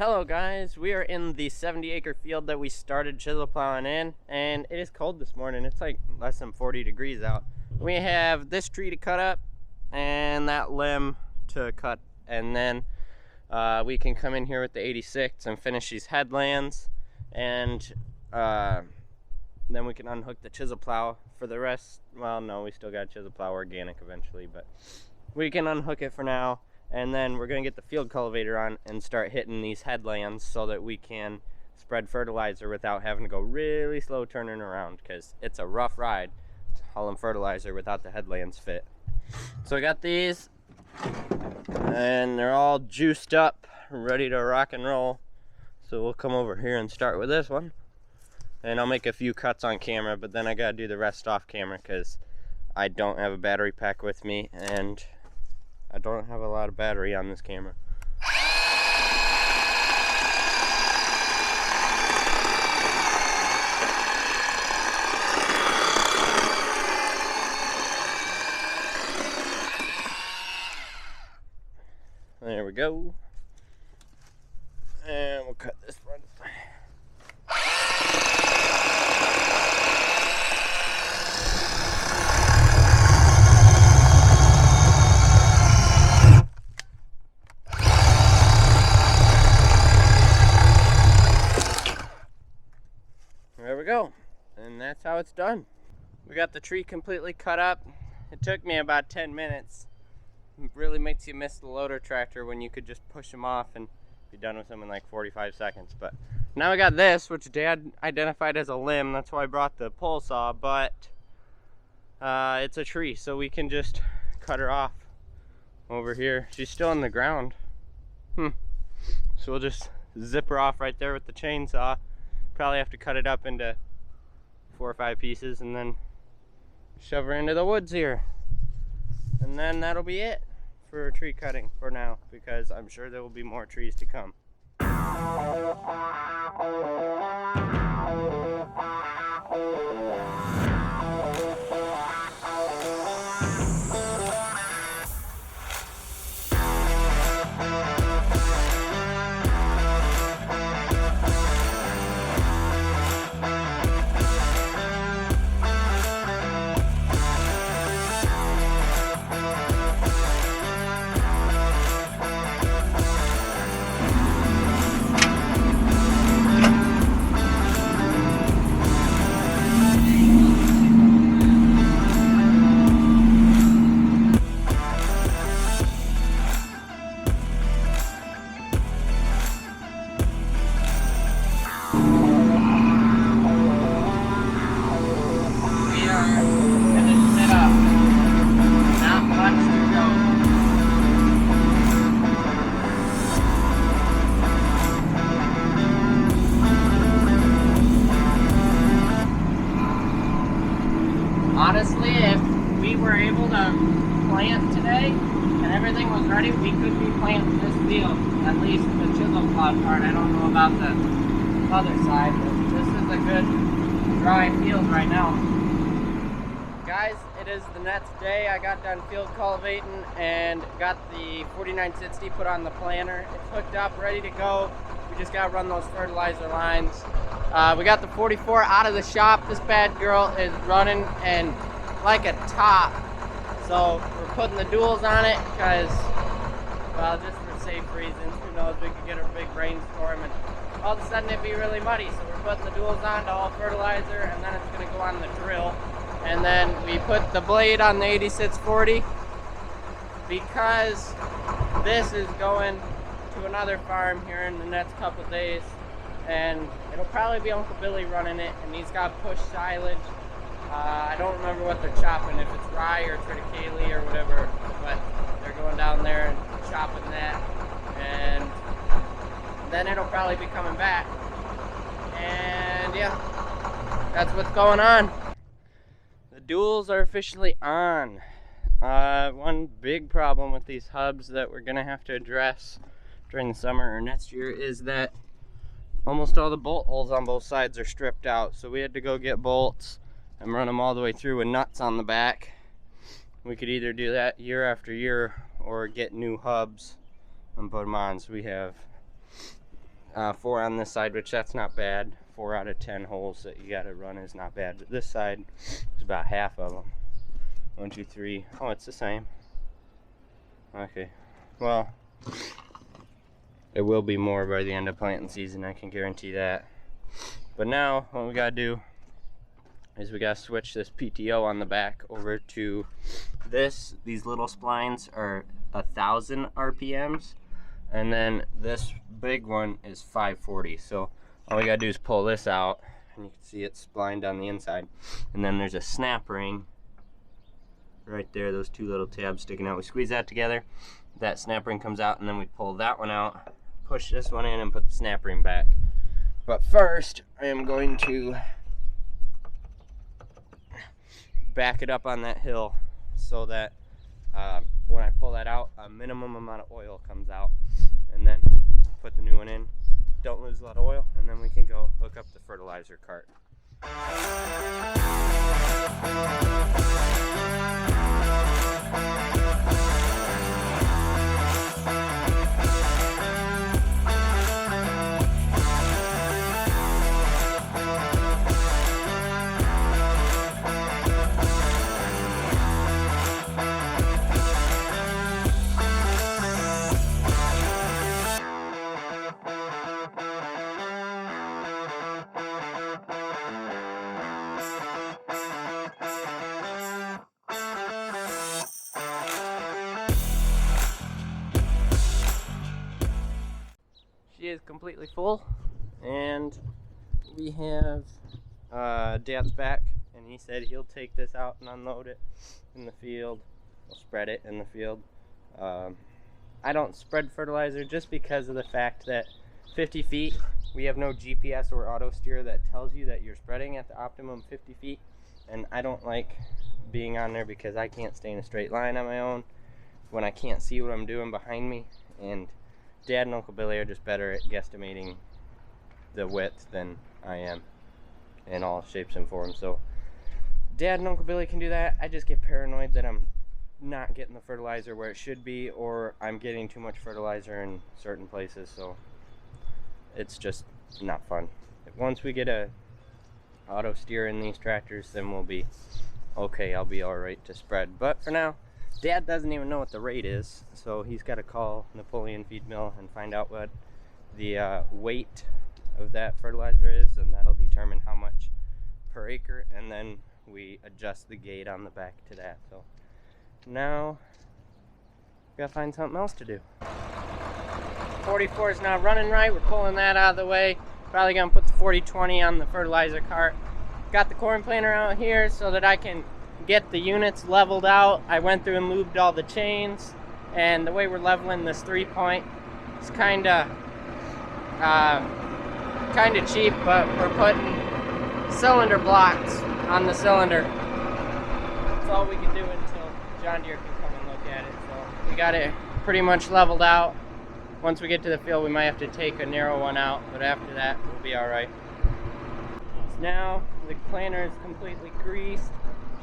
Hello guys, we are in the 70-acre field that we started chisel plowing in, and it is cold this morning. It's like less than 40 degrees out. We have this tree to cut up and that limb to cut, and then we can come in here with the 86 and finish these headlands, and then we can unhook the chisel plow for the rest. Well, no, we still got chisel plow organic eventually, but we can unhook it for now. And then we're gonna get the field cultivator on and start hitting these headlands so that we can spread fertilizer without having to go really slow turning around, because it's a rough ride hauling fertilizer without the headlands fit. So I got these, and they're all juiced up, ready to rock and roll. So we'll come over here and start with this one. And I'll make a few cuts on camera, but then I gotta do the rest off camera because I don't have a battery pack with me, and I don't have a lot of battery on this camera. There we go. And we'll cut this one. There we go, and that's how it's done. We got the tree completely cut up. It took me about 10 minutes. It really makes you miss the loader tractor when you could just push them off and be done with them in like 45 seconds. But now we got this, which Dad identified as a limb. That's why I brought the pole saw, but it's a tree, so we can just cut her off over here. She's still in the ground. So we'll just zip her off right there with the chainsaw. Probably have to cut it up into 4 or 5 pieces and then shove her into the woods here. And then that'll be it for tree cutting for now, because I'm sure there will be more trees to come. Honestly, if we were able to plant today and everything was ready, we could be planting this field, at least the chisel plowed part. I don't know about the other side, but this is a good dry field right now. Guys, it is the next day. I got done field cultivating and got the 4960 put on the planter. It's hooked up, ready to go. We just got to run those fertilizer lines. We got the 44 out of the shop. This bad girl is running and like a top. So we're putting the duals on it because, well, just for safe reasons. Who knows, we could get a big rainstorm and all of a sudden it'd be really muddy. So we're putting the duals on to all fertilizer, and then it's going to go on the drill. And then we put the blade on the 8640 because this is going to another farm here in the next couple days, and it'll probably be Uncle Billy running it, and he's got push silage. I don't remember what they're chopping, if it's rye or triticale or whatever, but they're going down there and chopping that, and then it'll probably be coming back. And yeah, that's what's going on. The duals are officially on. One big problem with these hubs that we're gonna have to address during the summer or next year is that almost all the bolt holes on both sides are stripped out. So we had to go get bolts and run them all the way through with nuts on the back. We could either do that year after year or get new hubs and put them on. So we have 4 on this side, which that's not bad. 4 out of 10 holes that you gotta run is not bad. But this side is about half of them. 1, 2, 3. Oh, it's the same. Okay. Well, it will be more by the end of planting season, I can guarantee that. But now, what we gotta do is we gotta switch this PTO on the back over to this. These little splines are 1,000 RPMs, and then this big one is 540. So all we gotta do is pull this out, and you can see it's splined on the inside. And then there's a snap ring right there, those 2 little tabs sticking out. We squeeze that together, that snap ring comes out, and then we pull that one out, push this one in, and put the snap ring back. But first, I am going to back it up on that hill so that when I pull that out, a minimum amount of oil comes out, and then put the new one in. Don't lose a lot of oil, and then we can go hook up the fertilizer cart. She is completely full, and we have Dad's back, and he said he'll take this out and unload it in the field. We'll spread it in the field. I don't spread fertilizer just because of the fact that 50 feet, we have no GPS or auto steer that tells you that you're spreading at the optimum 50 feet, and I don't like being on there because I can't stay in a straight line on my own when I can't see what I'm doing behind me, and Dad and Uncle Billy are just better at guesstimating the width than I am in all shapes and forms. So Dad and Uncle Billy can do that. I just get paranoid that I'm not getting the fertilizer where it should be, or I'm getting too much fertilizer in certain places, so it's just not fun. Once we get a auto steer in these tractors, then we'll be okay. I'll be all right to spread. But for now, Dad doesn't even know what the rate is, so he's got to call Napoleon Feed Mill and find out what the weight of that fertilizer is, and that'll determine how much per acre, and then we adjust the gate on the back to that. So now we gotta find something else to do. 44 is not running right. We're pulling that out of the way. Probably gonna put the 4020 on the fertilizer cart. Got the corn planter out here so that I can get the units leveled out. I went through and lubed all the chains, and the way we're leveling this 3-point is kind of cheap, but we're putting cylinder blocks on the cylinder. That's all we can do until John Deere can come and look at it. So we got it pretty much leveled out. Once we get to the field, we might have to take a narrow one out, but after that, we'll be all right. So now the planter is completely greased.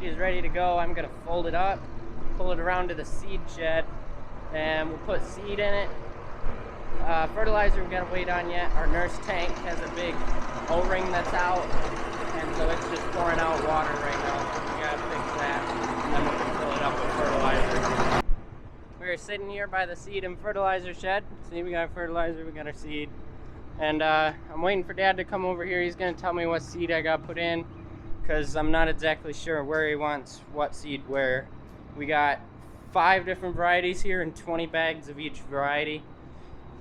She's ready to go. I'm gonna fold it up, pull it around to the seed shed, and we'll put seed in it. Fertilizer we gotta wait on yet. Our nurse tank has a big O-ring that's out, and so it's just pouring out water right now. So we gotta fix that, and then we can fill it up with fertilizer. We're sitting here by the seed and fertilizer shed. See, we got fertilizer, we got our seed, and I'm waiting for Dad to come over here. He's gonna tell me what seed I got put in, because I'm not exactly sure where he wants what seed where. We got 5 different varieties here and 20 bags of each variety.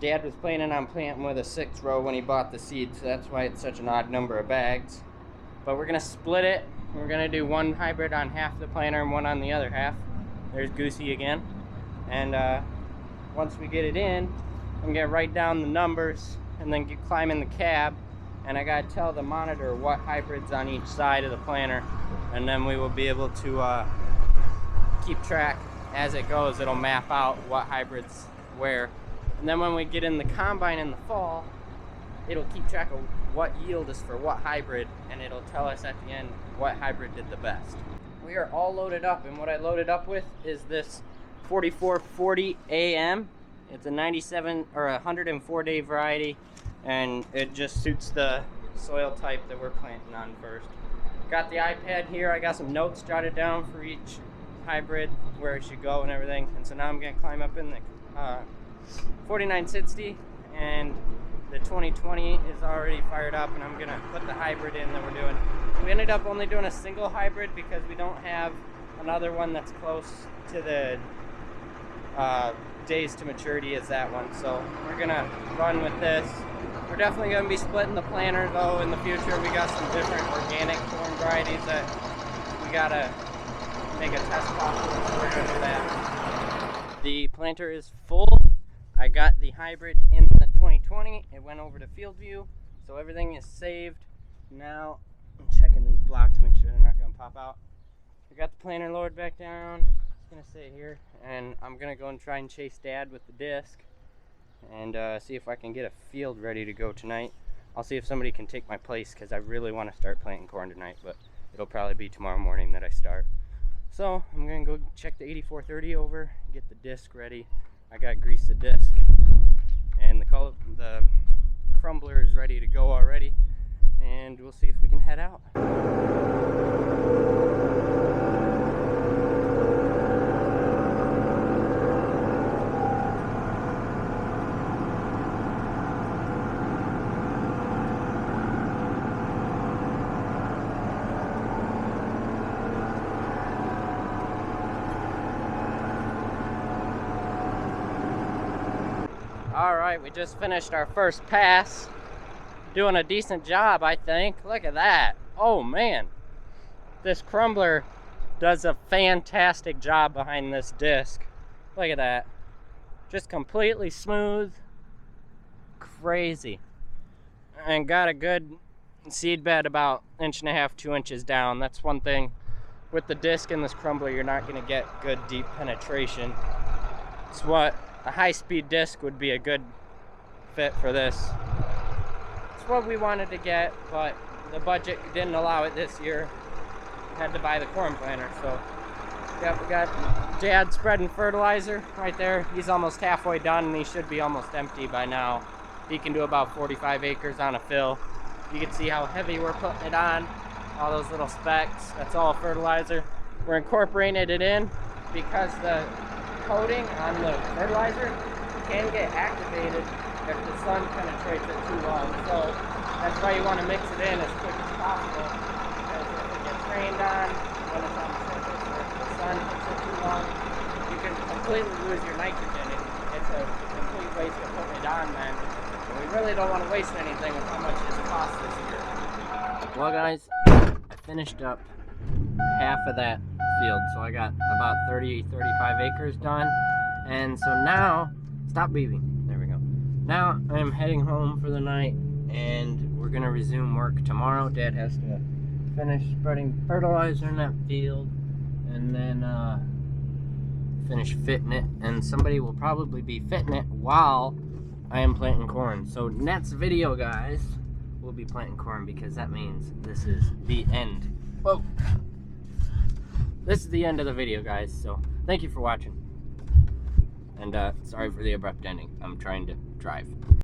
Dad was planning on planting with a 6 row when he bought the seed, so that's why it's such an odd number of bags. But we're gonna split it. We're gonna do one hybrid on half the planter and one on the other half. There's Goosey again. And once we get it in, I'm gonna write down the numbers and then climb in the cab, and I gotta tell the monitor what hybrids on each side of the planter, and then we will be able to keep track as it goes. It'll map out what hybrids where, and then when we get in the combine in the fall, it'll keep track of what yield is for what hybrid, and it'll tell us at the end what hybrid did the best. We are all loaded up, and what I loaded up with is this 4440 AM. It's a 97 or 104 day variety, and it just suits the soil type that we're planting on first. Got the iPad here. I got some notes jotted down for each hybrid, where it should go and everything. And so now I'm gonna climb up in the 4960, and the 2020 is already fired up, and I'm gonna put the hybrid in that we're doing. We ended up only doing a single hybrid because we don't have another one that's close to the days to maturity as that one. So we're gonna run with this. We're definitely gonna be splitting the planter though in the future. We got some different organic corn varieties that we gotta make a test plot for, so we're gonna do that. The planter is full. I got the hybrid in the 2020. It went over to field view, so everything is saved. Now I'm checking these blocks to make sure they're not gonna pop out. I got the planter lowered back down. It's gonna stay here, and I'm gonna go and try and chase Dad with the disc and see if I can get a field ready to go tonight. I'll see if somebody can take my place because I really want to start planting corn tonight, but it'll probably be tomorrow morning that I start. So I'm gonna go check the 8430 over, get the disc ready. I got greased the disc, and the crumbler is ready to go already, and we'll see if we can head out. Alright, we just finished our first pass. Doing a decent job, I think. Look at that. Oh man. This crumbler does a fantastic job behind this disc. Look at that. Just completely smooth. Crazy. And got a good seed bed about 1.5 to 2 inches down. That's one thing. With the disc in this crumbler, you're not going to get good deep penetration. It's what a high-speed disc would be a good fit for this. It's what we wanted to get, but the budget didn't allow it this year. Had to buy the corn planter, so yeah, we got Dad spreading fertilizer right there. He's almost halfway done, and he should be almost empty by now. He can do about 45 acres on a fill. You can see how heavy we're putting it on. All those little specks, that's all fertilizer. We're incorporating it in because the coating on the fertilizer can get activated if the sun penetrates it too long. So that's why you want to mix it in as quick as possible, because if it gets rained on when it's on the surface, or if the sun hits it too long, you can completely lose your nitrogen. It's a complete waste of putting it on then. And we really don't want to waste anything with how much this costs this year. Well guys, I finished up half of that field, so I got about 35 acres done, and so now stop beeping, there we go. Now I'm heading home for the night, and we're gonna resume work tomorrow. Dad has to finish spreading fertilizer in that field, and then finish fitting it, and somebody will probably be fitting it while I am planting corn. So next video guys, we'll be planting corn, because that means this is the end. Whoa! This is the end of the video, guys, so thank you for watching. And sorry for the abrupt ending. I'm trying to drive.